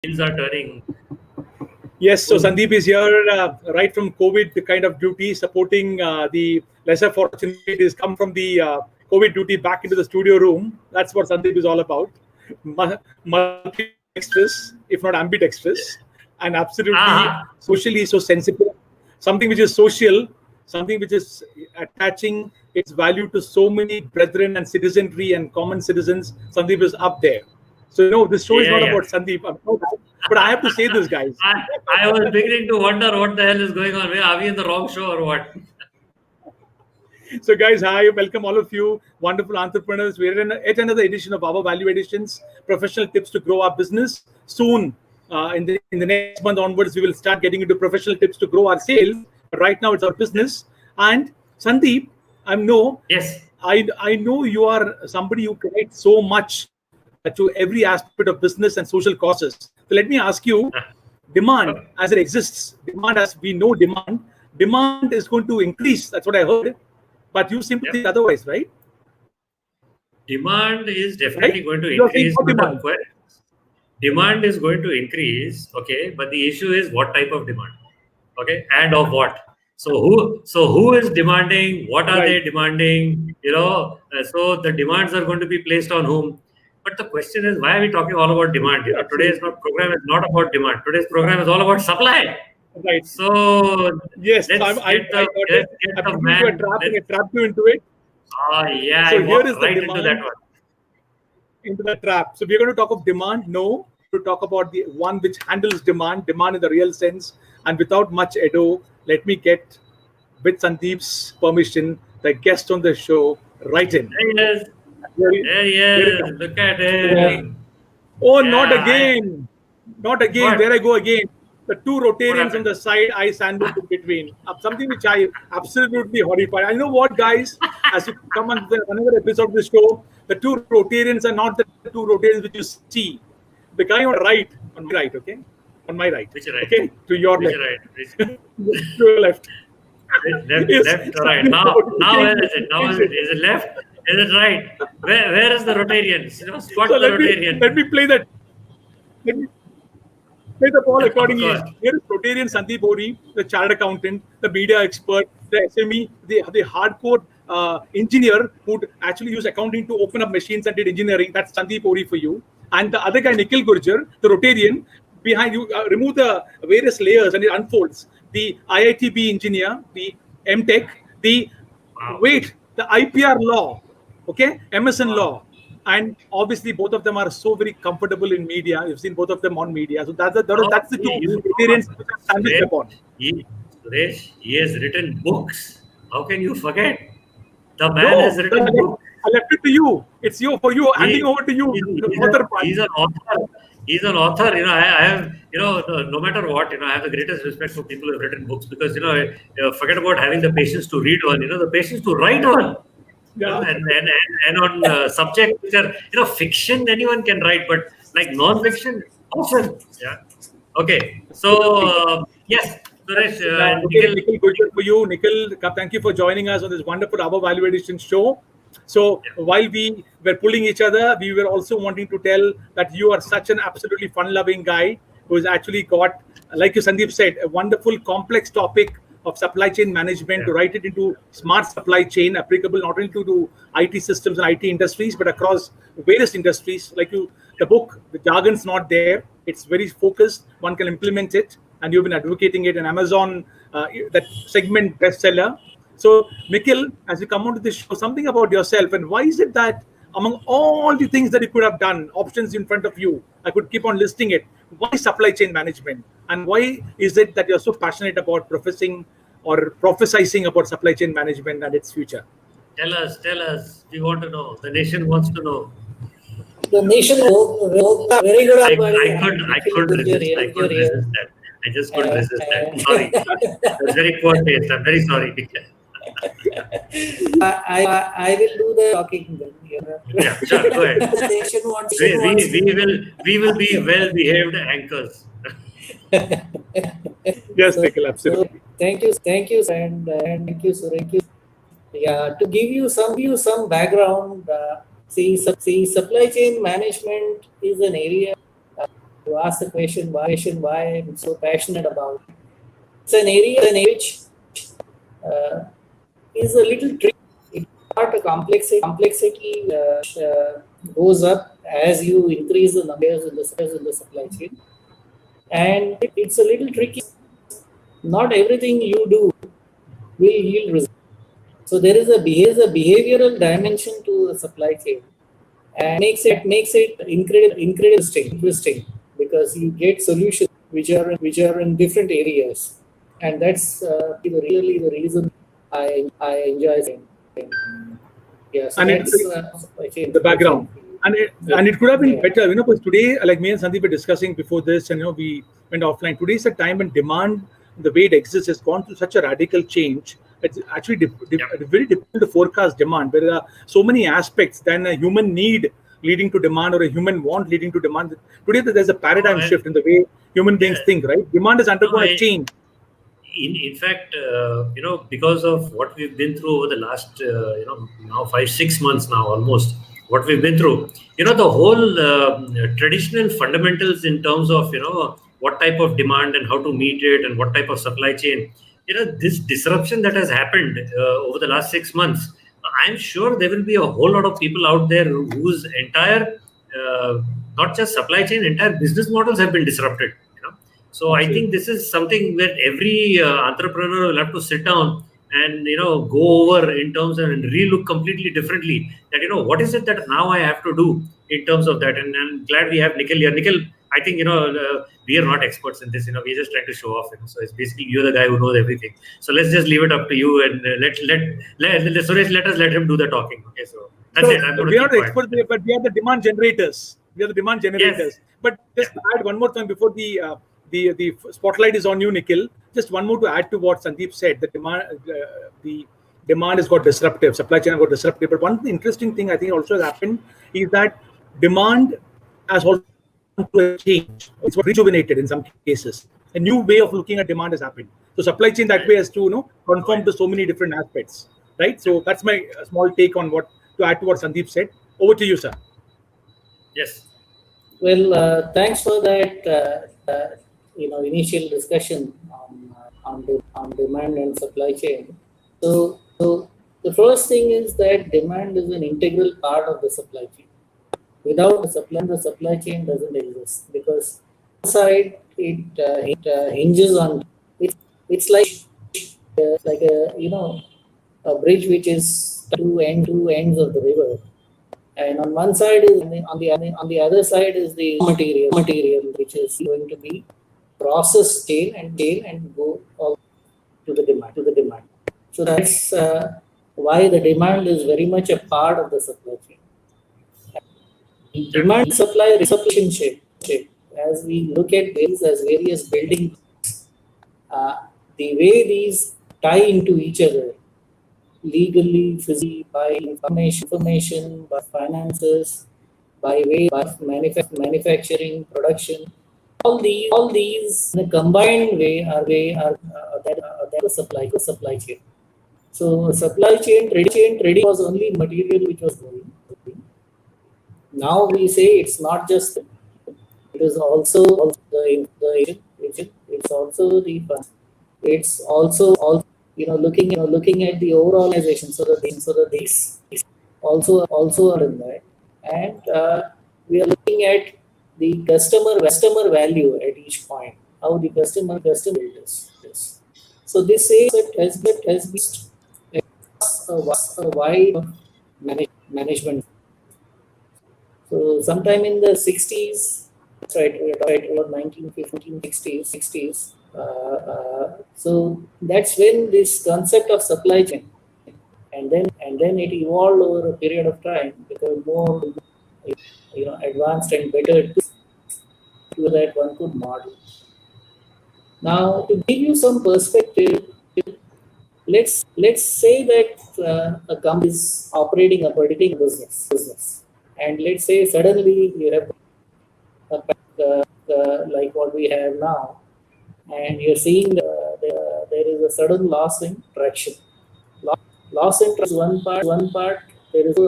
wheels are turning. Yes, so Sandeep is here right from COVID, the kind of duty, supporting the lesser fortunate. Is come from the COVID duty back into the studio room. That's what Sandeep is all about. Multi-dexterous, if not ambidextrous, and absolutely socially so sensitive. Something which is social, something which is attaching its value to so many brethren and citizenry and common citizens. Sandeep is up there. So, no, this show is not about Sandeep. But I have to say this, guys. I was beginning to wonder what the hell is going on. Are we in the wrong show or what? So, guys, hi, welcome all of you, wonderful entrepreneurs. We're in yet another edition of our Value Additions, professional tips to grow our business. Soon, in the next month onwards, we will start getting into professional tips to grow our sales. But right now, it's our business. And Sandeep, I know you are somebody who connects so much to every aspect of business and social causes. So let me ask you, demand as it exists, demand as we know demand is going to increase. That's what I heard. But you seem to think otherwise, right? Demand is definitely going to increase. Demand is going to increase, okay, but the issue is what type of demand, okay, and of what. So who is demanding? What are they demanding? So the demands are going to be placed on whom. But the question is, why are we talking all about demand? Today's program is not about demand. Today's program is all about supply. Right. So yes, I trapped you into it. Yeah. So here is the right demand, into that one. Into the trap. So we're going to talk of demand. No, to talk about the one which handles demand in the real sense. And without much ado, let me get, with Sandeep's permission, the guest on the show right in. There he is. Look at him. Oh, not again. Not again. What? There I go again. The two Rotarians on the side, I sandwich in between. Something which I absolutely horrified. I know what, guys, as you come on another episode of the show, the two Rotarians are not the two Rotarians which you see. The guy on my right, okay? On my right. Which right? Okay, to your Which left. Right? To your left. Left or right? Now where is it? Now is it left? Is it right? Where is the Rotarians? Spot the Rotarian. Let me play that. Let me play the ball accordingly. Here is Rotarian Sandeep Ohri, the chartered accountant, the media expert, the SME, the hardcore engineer who actually used accounting to open up machines and did engineering. That's Sandeep Ohri for you. And the other guy, Nikhil Gurjar, the Rotarian, behind you, remove the various layers and it unfolds. The IITB engineer, the MTech, the IPR law, okay, Emerson law. And obviously, both of them are so very comfortable in media. You've seen both of them on media. So that's the two experience standing upon. Suresh, he has written books. How can you forget? The man has written books. I left it to you. It's for you. Handing over to you. He's an author. He's an author. I have, no matter what, I have the greatest respect for people who have written books because, forget about having the patience to read one, the patience to write one. Yeah. And on subjects which are, fiction, anyone can write, but like non-fiction, awesome. Yeah. Okay. So, yes, Suresh. Nikhil, good for you. Nikhil, thank you for joining us on this wonderful Our Value Addition show. So while we were pulling each other, we were also wanting to tell that you are such an absolutely fun-loving guy who has actually got, like you, Sandeep said, a wonderful, complex topic of supply chain management to write it into smart supply chain, applicable not only to IT systems and IT industries, but across various industries. Like the book, the jargon's not there. It's very focused. One can implement it. And you've been advocating it in Amazon, that segment bestseller. So, Nikhil, as you come onto this show, something about yourself and why is it that among all the things that you could have done, options in front of you, I could keep on listing it. Why supply chain management? And why is it that you're so passionate about professing or prophesizing about supply chain management and its future? Tell us. We want to know. The nation wants to know. The nation very good. I could resist that. I just couldn't resist that. Sorry. That's very poor taste. I'm very sorry. I will do the talking then. Yeah, sure. Go ahead. We will be well-behaved anchors. Yes, Nikhil, absolutely. Thank you, and thank you, Suresh. Yeah, to give you some background, supply chain management is an area You ask the question why I'm so passionate about it. It's an area which is a little tricky. It's not a complexity goes up as you increase the numbers in the supply chain, and it's a little tricky. Not everything you do will yield results. So there is a behavioral dimension to the supply chain, and makes it incredibly interesting because you get solutions which are in different areas, and that's really the reason I enjoy it. Yeah, so And that's supply chain. the background. And it could have been better, because today, like me and Sandeep were discussing before this, and we went offline. Today's a time when demand, the way it exists, has gone through such a radical change. It's actually very difficult to forecast demand. There are so many aspects than a human need leading to demand or a human want leading to demand. Today, there's a paradigm shift in the way human beings think. Right? Demand has undergone a change. In fact, because of what we've been through over the last, now 5-6 months now almost, what we've been through, the whole traditional fundamentals in terms of, what type of demand and how to meet it and what type of supply chain, this disruption that has happened over the last 6 months, I'm sure there will be a whole lot of people out there whose entire, not just supply chain, entire business models have been disrupted. So I think this is something where every entrepreneur will have to sit down and go over in terms of and relook completely differently. That what is it that now I have to do in terms of that. And I'm glad we have Nikhil here. Nikhil, I think we are not experts in this. We're just trying to show off. So it's basically you're the guy who knows everything. So let's just leave it up to you and let Suresh let him do the talking. Okay, so that's it. We are the experts, but we are the demand generators. Yes. But just to add one more thing before the spotlight is on you, Nikhil. Just one more to add to what Sandeep said. The demand has got disruptive, supply chain has got disruptive. But one interesting thing I think also has happened is that demand has also changed. It's rejuvenated in some cases. A new way of looking at demand has happened. So supply chain that way has to conform to so many different aspects, right? So that's my small take on to add to what Sandeep said. Over to you, sir. Yes. Well, thanks for that. Initial discussion on demand and supply chain. So the first thing is that demand is an integral part of the supply chain. Without the supply chain doesn't exist, because side it hinges on it's like a bridge which is two ends of the river, and on one side is on the other side is the material which is going to be processed scale and go all to the demand. So that's why the demand is very much a part of the supply chain. Demand supply relationship, as we look at these as various building, the way these tie into each other legally, physically, by information, by finances, by way of manufacturing, production. All these in a combined way are the supply chain. So supply chain trading was only material which was going. Now we say it's not just, it is also the engine, it's also the fund. It's also looking at the overall organization, so that these also are in that, and we are looking at the customer value at each point, how the customer is. So this says that has been a wide management. So sometime in the 60s, right about 1960s. So that's when this concept of supply chain, and then it evolved over a period of time, became more advanced and better to that one could model. Now, to give you some perspective, let's say that a company is operating a particular business, and let's say suddenly you have like what we have now, and you're seeing there is a sudden loss in traction. Loss in traction is one part there is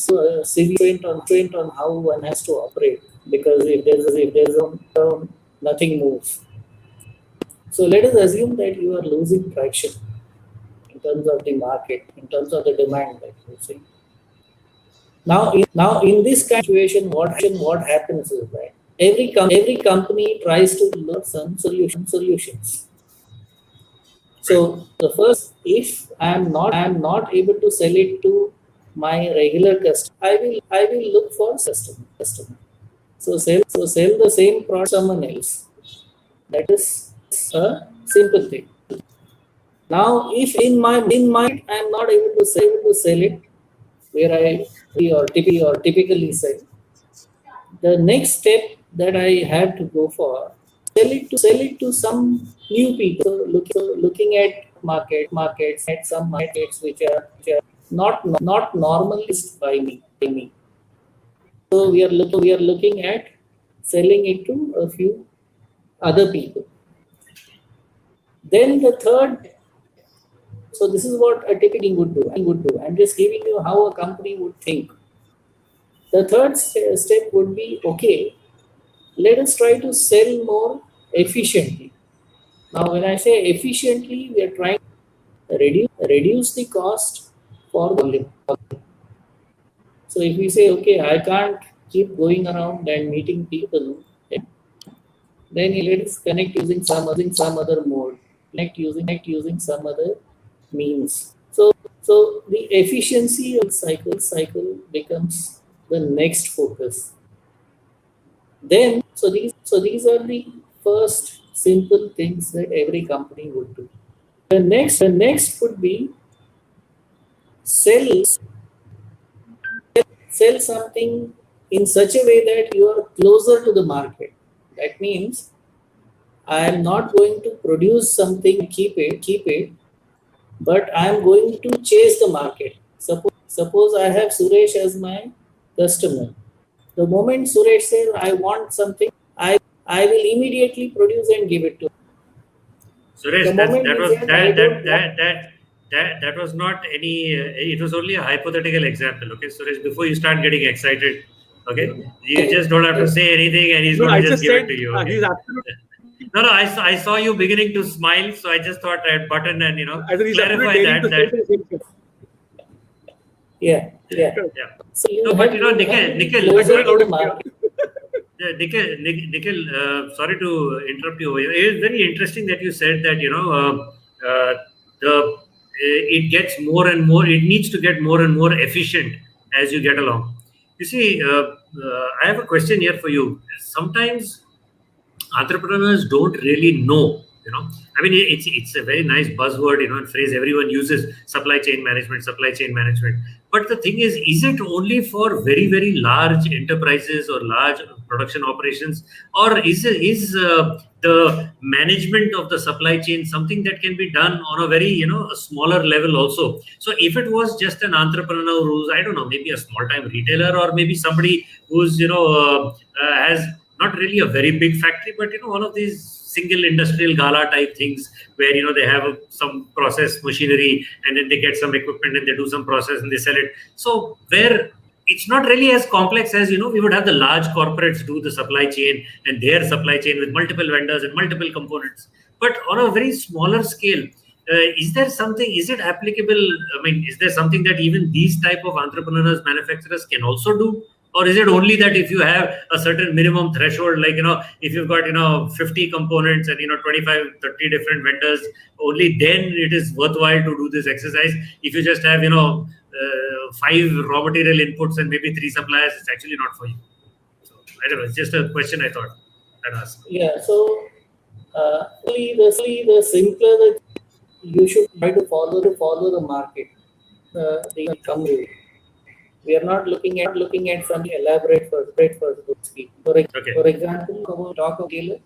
a severe constraint on how one has to operate, because if there's a nothing moves. So let us assume that you are losing traction in terms of the market, in terms of the demand that you see. Now in this kind of situation, what happens is that every company tries to look some solutions. So the first, if I am not able to sell it to my regular customer, I will look for customer. So sell the same product to someone else. That is a simple thing. Now, if in my mind I am not able to sell it where I typically sell, the next step that I have to go for, sell it to some new people. So looking at markets at some markets which are not normally by me. So we are looking at selling it to a few other people. Then the third, so this is what a typical would do. I'm just giving you how a company would think. The third step would be, okay, let us try to sell more efficiently. Now, when I say efficiently, we are trying to reduce the cost for the volume. So if we say, okay, I can't keep going around and meeting people, then let us connect using some other mode, connect using some other means. So the efficiency of cycle becomes the next focus. Then these are the first simple things that every company would do. The next would be sell something in such a way that you are closer to the market. That means I am not going to produce something, keep it, but I am going to chase the market. Suppose I have Suresh as my customer. The moment Suresh says I want something, I will immediately produce and give it to him. Suresh, The moment that he was says I don't want, that was not any. It was only a hypothetical example. Okay, Suresh, before you start getting excited, okay, you just don't have to say anything, and he's No, going I to just just give it said to you. Okay. he's absolutely. No, I saw you beginning to smile, so I just thought I'd button and I think he's absolutely clarify daring to say that. the same thing. yeah. Yeah. So No, but Nikhil, closer to the market. Nikhil, sorry to interrupt you. It is very interesting that you said that it gets more and more. It needs to get more and more efficient as you get along. You see, I have a question here for you. Sometimes entrepreneurs don't really know. I mean, it's a very nice buzzword, and phrase everyone uses: supply chain management. But the thing is it only for very, very large enterprises or large production operations, or is the management of the supply chain something that can be done on a very, a smaller level also? So if it was just an entrepreneur who's, I don't know, maybe a small time retailer, or maybe somebody who's, has not really a very big factory, but one of these single industrial gala type things where they have some process machinery, and then they get some equipment and they do some process and they sell it. So where it's not really as complex as we would have the large corporates do the supply chain and their supply chain with multiple vendors and multiple components. But on a very smaller scale, is it applicable? I mean, is there something that even these type of entrepreneurs, manufacturers can also do? Or is it only that if you have a certain minimum threshold, like, if you've got, 50 components and, 25, 30 different vendors, only then it is worthwhile to do this exercise. If you just have, 5 raw material inputs and maybe 3 suppliers, it's actually not for you. So, I don't know. It's just a question I thought I'd ask. Yeah. So, the simpler that you should try to follow the market, the company. We are not looking at something elaborate for the speed. For example, talk of dealer.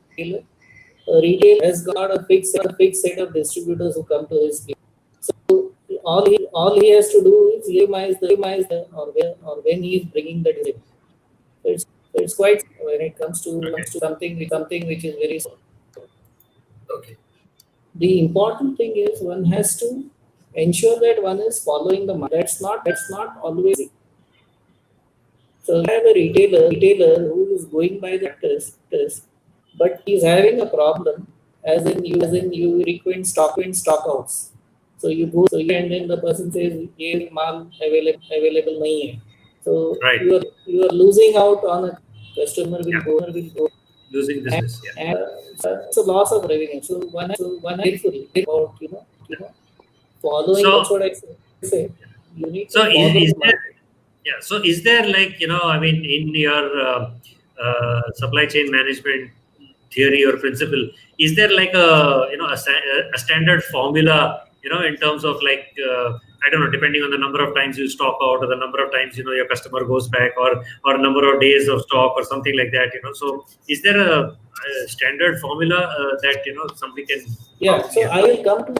Retail has got a fixed set of distributors who come to his place. So all he has to do is minimize the or when he is bringing the distributor. So it's quite when it comes to something which is very small. Okay. The important thing is one has to ensure that one is following the market. That's not always easy. So you have a retailer who is going by the practice, but he's having a problem, as in you frequent stock outs. So you go, and then the person says, "ये माल available नहीं है." So Right. you are losing out on a customer will go Losing business. and it's a loss of revenue. So one careful about following. So- That's what I say. You need to So follow is the there, market. yeah. So is there, like, I mean, in your supply chain management theory or principle, is there like a standard formula, in terms of, like, I don't know, depending on the number of times you stock out, or the number of times your customer goes back, or number of days of stock, or something like that, So is there a standard formula that something can? Yeah, so I will come to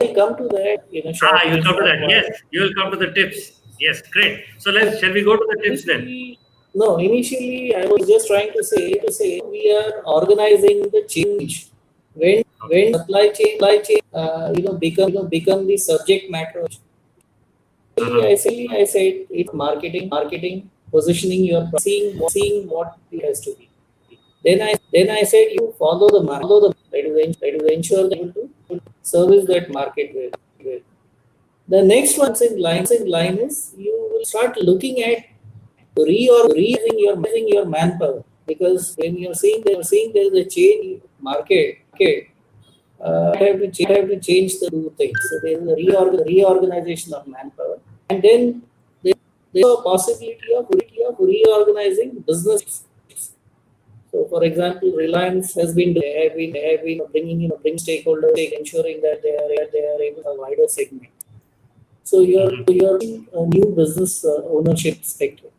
that in a short. You'll come to that. Yes, you will come to the tips. Yes, great. So shall we go to the tips then? Initially I was just trying to say we are organizing the change when supply chain become the subject matter. I said it's marketing, positioning your seeing what it has to be. Then I said you follow the market. That is ensure that you will service that market well. The next one in line is you will start looking at reorganizing your manpower, because when you're seeing there is a change in market, have to change the two things. So there is a reorganization of manpower, and then there's a possibility of reorganizing business. So, for example, Reliance have been bringing stakeholders, ensuring that they are able to a wider segment. So you're in a new business ownership spectrum.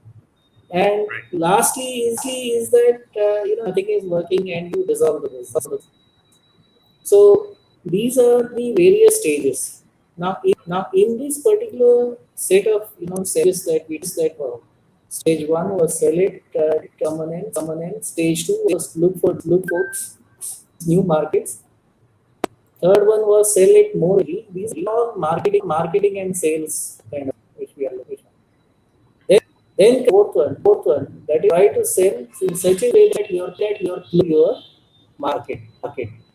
And lastly is that nothing is working and you dissolve the business. So these are the various stages. Now in this particular set of stages that were, stage one was sell it, permanent. Stage two was look for new markets. Third one was sell it more. These are all marketing and sales kind of which we are looking at. Then fourth one that is try to sell in such a way that your market.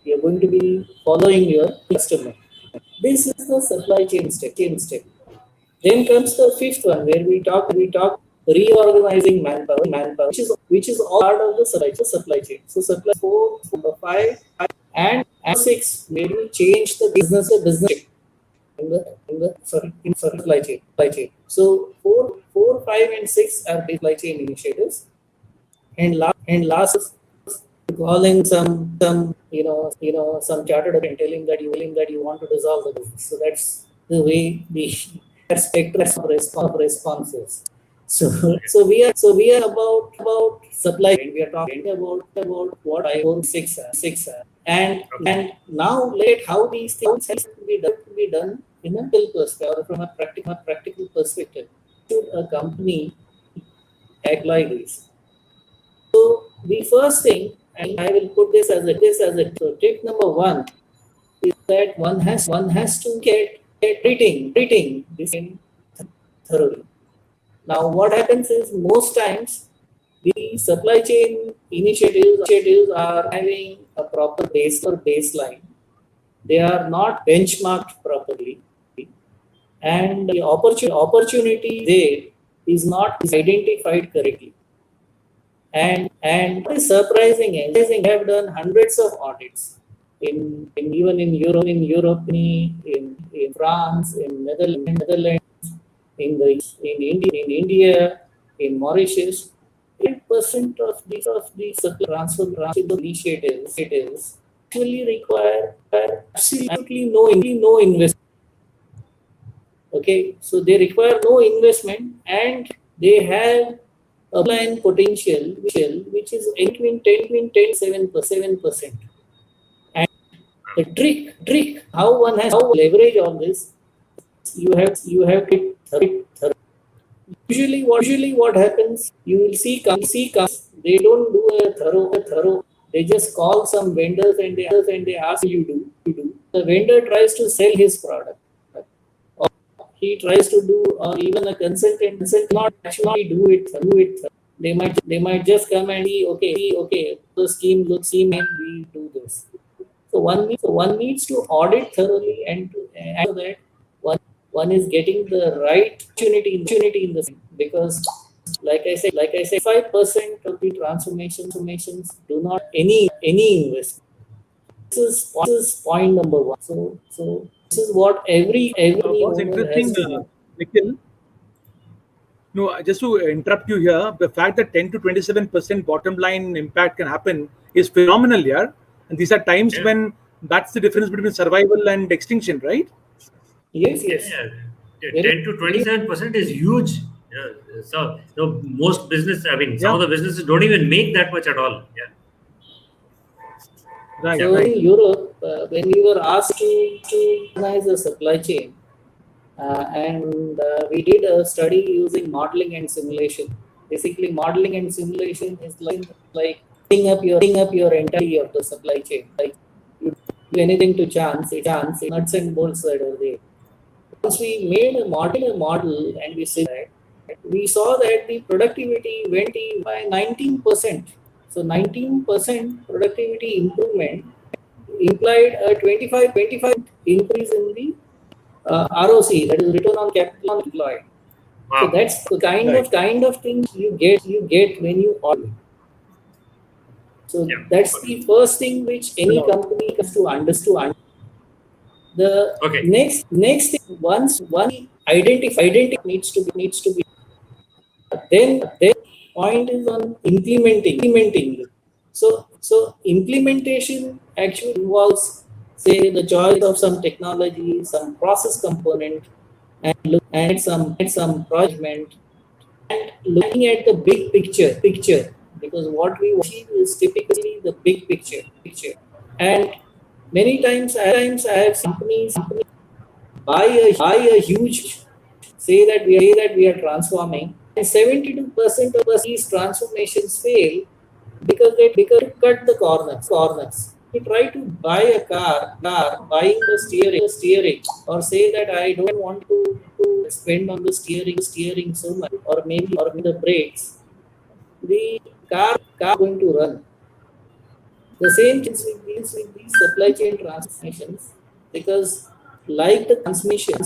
You are going to be following your customer. This is the supply chain step. Then comes the fifth one where we talk reorganizing manpower, which is all part of the supply chain. So supply 4, 5, and 6 where we change the business in supply chain. So 4, 5, and 6 are supply chain initiatives, and last is calling some some chartered and telling that you want to dissolve the business. So that's the way the spectrum of responses. So we are about supply. We are talking about what 4, 6 are. And now let how these things have to be done in a real perspective, or from a practical perspective. Should a company act like this? So the first thing, and I will put this as a so tip number 1 is that one has to get treating this in thoroughly. Now what happens is most times the supply chain initiatives are having a proper baseline. They are not benchmarked properly, and the opportunity there is not identified correctly. And what is surprising is we have done hundreds of audits even in Europe, in France, in Netherlands, in India, in Mauritius. 8% of these transfer initiatives actually require absolutely no investment. Okay, so they require no investment, and they have a line potential which is between 7%. And the trick how one has to leverage on this, you have to usually what happens, you will see they don't do a thorough. They just call some vendors and they ask you do. The vendor tries to sell his product, he tries to do, or even a consultant not actually do it. They might just come and see, okay, the scheme and we do this. So one needs to audit thoroughly and so that one is getting the right opportunity in the scheme. Because like I say, 5% of the transformations do not any investment. This is point number one. So this is what every What's owner has interesting, to do. Nikhil, no, just to interrupt you here, the fact that 10 to 27% bottom line impact can happen is phenomenal, yeah. And these are times Yeah. when that's the difference between survival and extinction, right? Yes, Yeah, yes. yeah. Very, 10 to 27% is huge. Yeah. So most business, I mean, some Yeah, of the businesses don't even make that much at all. Yeah. right, Yeah. So right. in Europe, when we were asked to organize a supply chain, and we did a study using modeling and simulation. Basically, modeling and simulation is like setting up your entire of the supply chain. Like you do anything to chance, nuts and bolts that are there. Once we made a model and we saw that the productivity went by 19%. So 19% productivity improvement implied a 25 increase in the ROC, that is return on capital employed. So Wow. that's the Right. kind of thing you get when you audit. So Yeah. that's Okay. the first thing which any Phenomenal. company has to understand. The Okay. next thing, once one identify needs to be then point is on implementing. So implementation actually involves, say, the choice of some technology, some process component, and look at some project and looking at the big picture, because what we achieve is typically the big picture. And many times I have companies buy a huge, say that we are transforming, and 72% of these transformations fail because they cut the corners. We try to buy a car, buying the steering, or say that I don't want to spend on the steering so much, or maybe the brakes. The car going to run. The same things with these supply chain transformations, because like the transmission,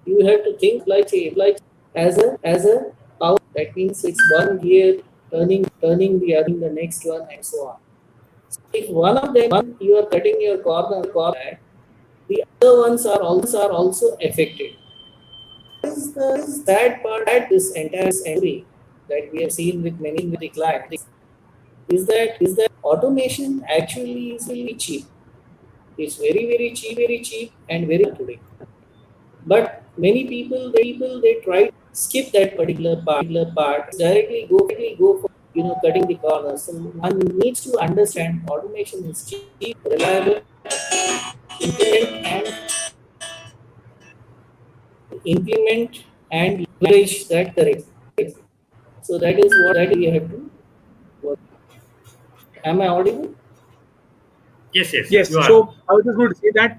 you have to think supply chain like as a power. That means it's one gear turning the next one and so on. So if one of them you are cutting your corner, the other ones are also affected. This is the sad part at this entire entry that we have seen with many with the clients is that automation actually is really cheap. It's very cheap and very today. But many people they try to skip that particular part, directly go for cutting the corners. So one needs to understand automation is cheap, reliable, implement and leverage that correct. So that is what that we have to work. Am I audible? Yes, yes, Yes. you are. So I was just going to say that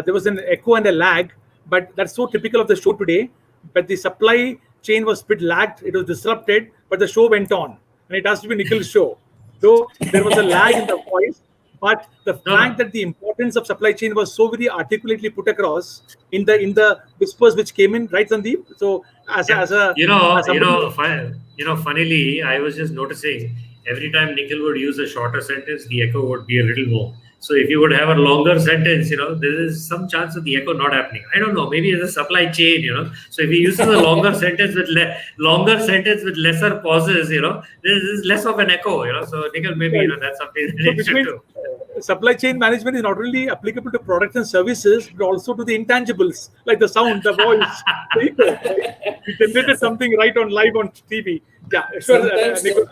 there was an echo and a lag, but that's so typical of the show today. But the supply chain was a bit lagged, it was disrupted, but the show went on. And it has to be Nikhil's show. Though there was a lag in the voice, but the No, fact no. that the importance of supply chain was so very articulately put across in the whispers which came in, right, Sandeep? So Yeah, as somebody who, funnily, I was just noticing every time Nikhil would use a shorter sentence, the echo would be a little more. So if you would have a longer sentence, there is some chance of the echo not happening. I don't know. Maybe it's a supply chain. So if he uses a longer sentence with lesser pauses, there is less of an echo. So Nikhil, maybe right. that's something that So you which should means do. supply chain management is not only applicable to products and services, but also to the intangibles like the sound, the voice, the echo. Right? We generated Yes. something right on live on TV. Yeah, sure, Sometimes Nikhil.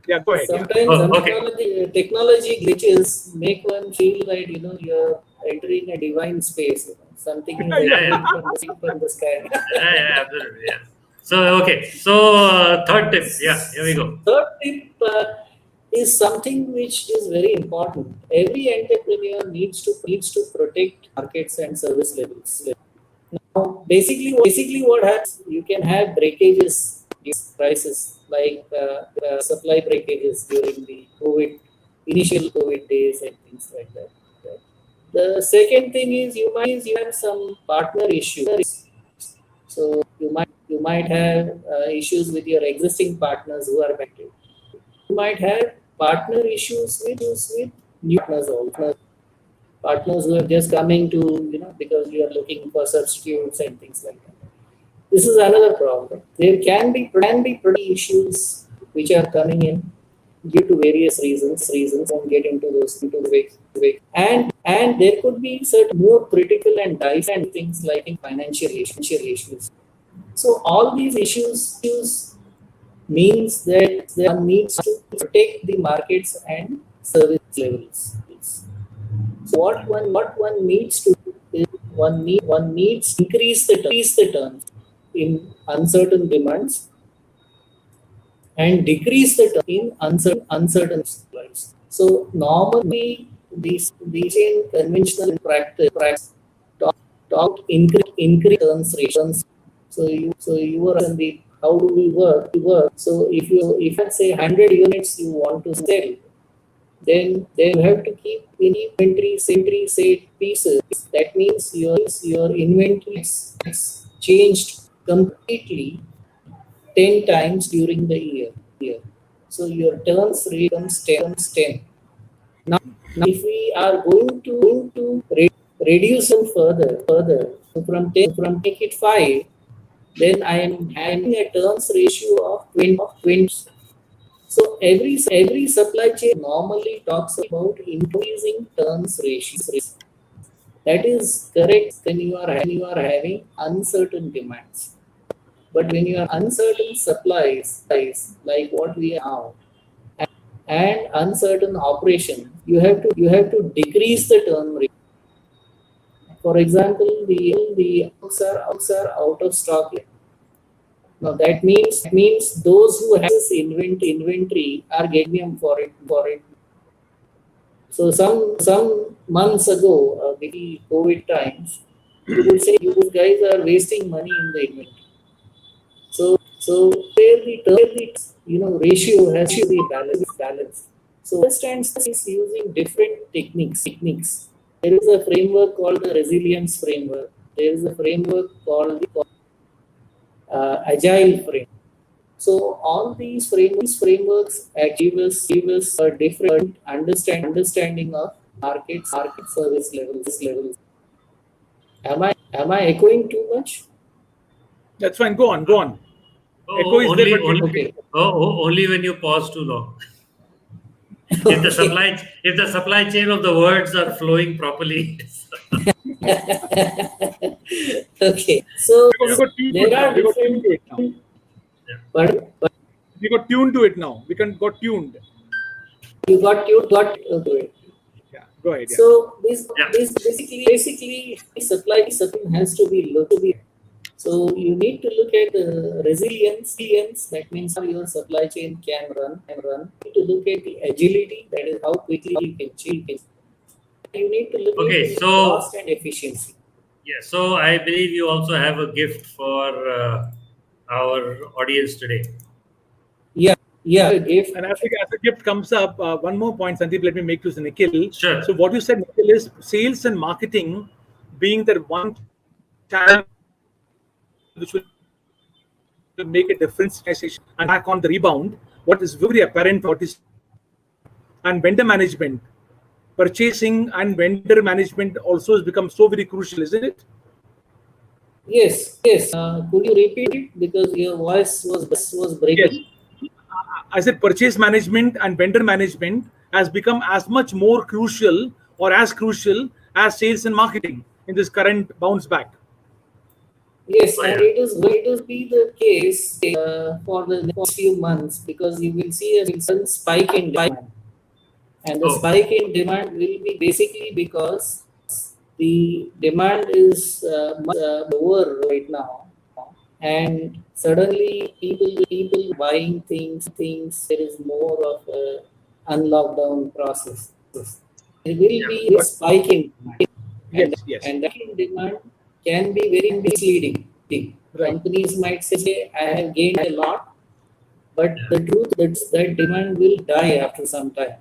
Yeah, go ahead. Yeah. Sometimes Oh, okay. technology glitches make one feel that you're entering a divine space. Something is Yeah, Yeah, entering yeah. from the sky. Yeah, absolutely. Yeah. So okay. So third tip. Yeah, here we go. Third tip is something which is very important. Every entrepreneur needs to protect markets and service levels. Now, basically what happens, you can have breakages due to crisis, like supply breakages during the initial COVID days and things like that. The second thing is you have some partner issues. So you might have issues with your existing partners who are affected. You might have partner issues with new partners who are just coming to, because you are looking for substitutes and things like that. This is another problem. There can be pretty issues which are coming in due to various reasons. Won't get into those into the way. And there could be certain more critical and dicey things like financial issues. So all these issues means that one needs to protect the markets and service levels. So what one needs to do is one needs to increase the terms in uncertain demands and decrease the term in uncertain supplies. So normally these in conventional practice talk increase terms ratios. So you were on the how do we work? So if you say 100 units you want to sell, then you have to keep inventory say pieces. That means your inventory is changed completely 10 times during the year. So your turns rate becomes 10. Now if we are going to reduce them further from make it 5, then I am having a turns ratio of 20. So every supply chain normally talks about increasing turns ratios. That is correct when you are having uncertain demands. But when you are uncertain supplies, like what we are now, and uncertain operation, you have to decrease the turn rate. For example, the oaks are out of stock. Now that means those who have this inventory are getting them for it. So some months ago, with the COVID times, you would say you guys are wasting money in the inventory. So where the ratio has to be balanced. So understands is using different techniques. There is a framework called the resilience framework. There is a framework called the agile framework. So all these frameworks give us a different understanding of market service levels. Am I echoing too much? That's fine. Go on. Echo is there, but Okay. Only when you pause too long. If the supply chain of the words are flowing properly. Okay. So we got tuned to it there now. are We got tuned different. to it now. But We got tuned to it now. Got tuned. you got to it. Yeah. Go ahead. Yeah. So this Yeah. basically supply has to be looked at. So you need to look at the resilience. That means how your supply chain can run. You need to look at the agility. That is how quickly you can change. You need to look Okay, at the so cost and efficiency. yeah, so I believe you also have a gift for our audience today. Yeah. If And as a gift comes up, one more point, Sandeep, let me make to Nikhil. Sure. So what you said, Nikhil, is sales and marketing being the one channel which will make a difference and back on the rebound. What is very apparent, what is and vendor management, purchasing and vendor management also has become so very crucial, isn't it? yes. Could you repeat it because your voice was Yes. breaking? I said purchase management and vendor management has become as much more crucial or as crucial as sales and marketing in this current bounce back. Yes, Oh, and yeah. it will be the case for the next few months because you will see a sudden spike in demand, and the Oh, spike in demand will be basically because the demand is much lower right now, and suddenly people buying things. There is more of a unlockdown process. There will yeah. be a spike in demand, Yes, yes. and that in demand can be very misleading. Right. Companies might say, I have gained a lot, but the truth is that demand will die after some time.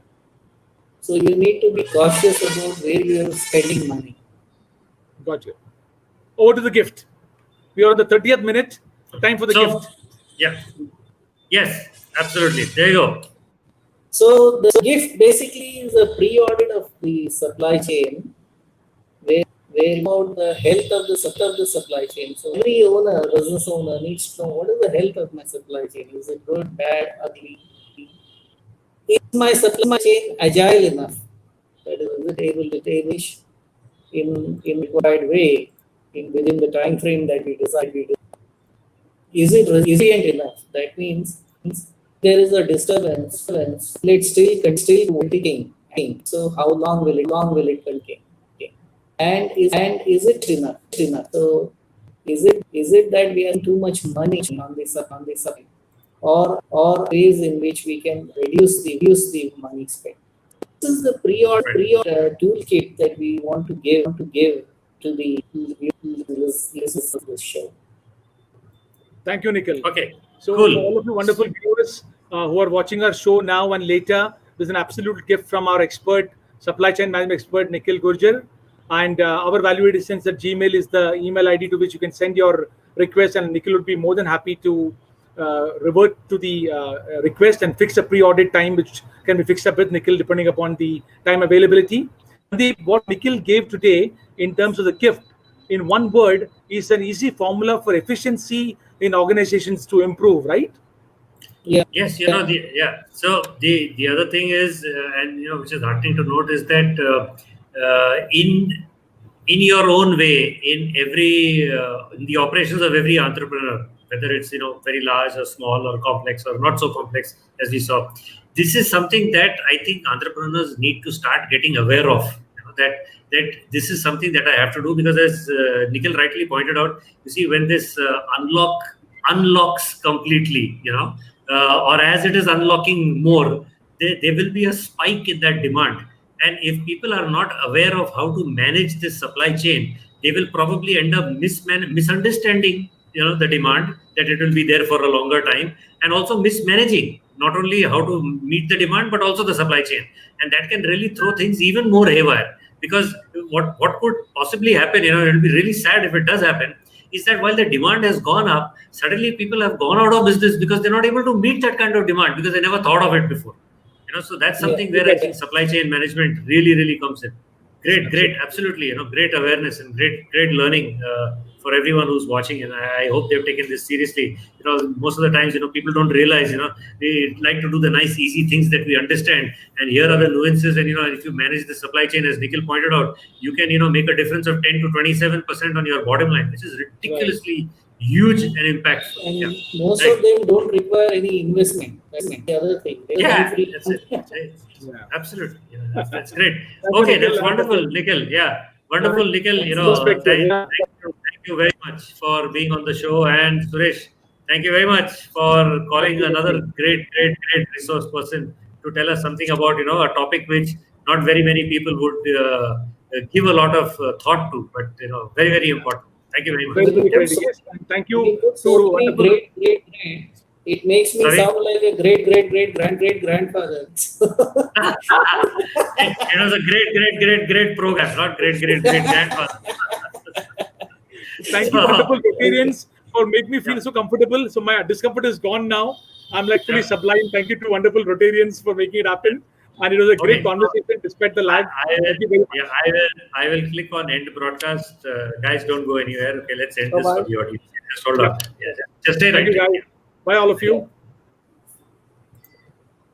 So you need to be cautious about where you are spending money. Gotcha. Over to the gift. We are on the 30th minute. Time for the gift. Yeah. Yes, absolutely. There you go. So the gift basically is a pre-audit of the supply chain, where about the health of the supply chain. So every business owner needs to know what is the health of my supply chain. Is it good, bad, ugly? Is my supply chain agile enough? That is it able to establish in required way within the time frame that we decide. Is it resilient enough? That means there is a disturbance. It's still continuing. So how long will it continue? And is it enough? So is it that we are too much money on this supply, or ways in which we can reduce the money spent? This is the pre-order toolkit that we want to give to the listeners of this show. Thank you, Nikhil. Okay. So Cool. for all of you wonderful viewers who are watching our show now and later, there's an absolute gift from our expert, supply chain management expert, Nikhil Gurjar. And our ValueAdditions at Gmail is the email ID to which you can send your request, and Nikhil would be more than happy to revert to the request and fix a pre-audit time, which can be fixed up with Nikhil depending upon the time availability. What Nikhil gave today in terms of the gift, in one word, is an easy formula for efficiency in organizations to improve, right? Yeah. Yes, So the other thing is, and which is heartening to note, is that in your own way, in the operations of every entrepreneur, whether it's very large or small or complex or not so complex as we saw, this is something that I think entrepreneurs need to start getting aware of. That this is something that I have to do, because as Nikhil rightly pointed out, you see, when this unlocks completely, or as it is unlocking more, there will be a spike in that demand. And if people are not aware of how to manage this supply chain, they will probably end up misunderstanding the demand, that it will be there for a longer time, and also mismanaging not only how to meet the demand but also the supply chain. And that can really throw things even more haywire. Because what could possibly happen, it will be really sad if it does happen, is that while the demand has gone up, suddenly people have gone out of business because they're not able to meet that kind of demand because they never thought of it before. So that's something where I think supply chain management really comes in. Great, absolutely. Great awareness and great learning for everyone who's watching, and I hope they've taken this seriously. Most of the times, people don't realize, they like to do the nice, easy things that we understand, and here are the nuances. And if you manage the supply chain, as Nikhil pointed out, you can make a difference of 10 to 27% on your bottom line, which is ridiculously huge and impactful. And most of them don't require any investment. That's the other thing. That's it. Absolutely. That's great. Okay, that's wonderful, Nikhil. Yeah, wonderful, Nikhil. Thank you very much for being on the show, and Suresh, thank you very much for calling another great resource person to tell us something about a topic which not very many people would give a lot of thought to, but very important. Thank you very much. Very great. Yes, and thank you So great. It makes me sound like a great grandfather. It was a great program, not great grandfather. Thank you, wonderful Rotarians, for making me feel so comfortable. So my discomfort is gone now. I'm like fully sublime. Thank you to wonderful Rotarians for making it happen. And it was a great conversation despite the lag. I will click on end broadcast. Guys, don't go anywhere. Okay, let's end this for the audience. Just hold on. Just stay right here. Bye, all of you.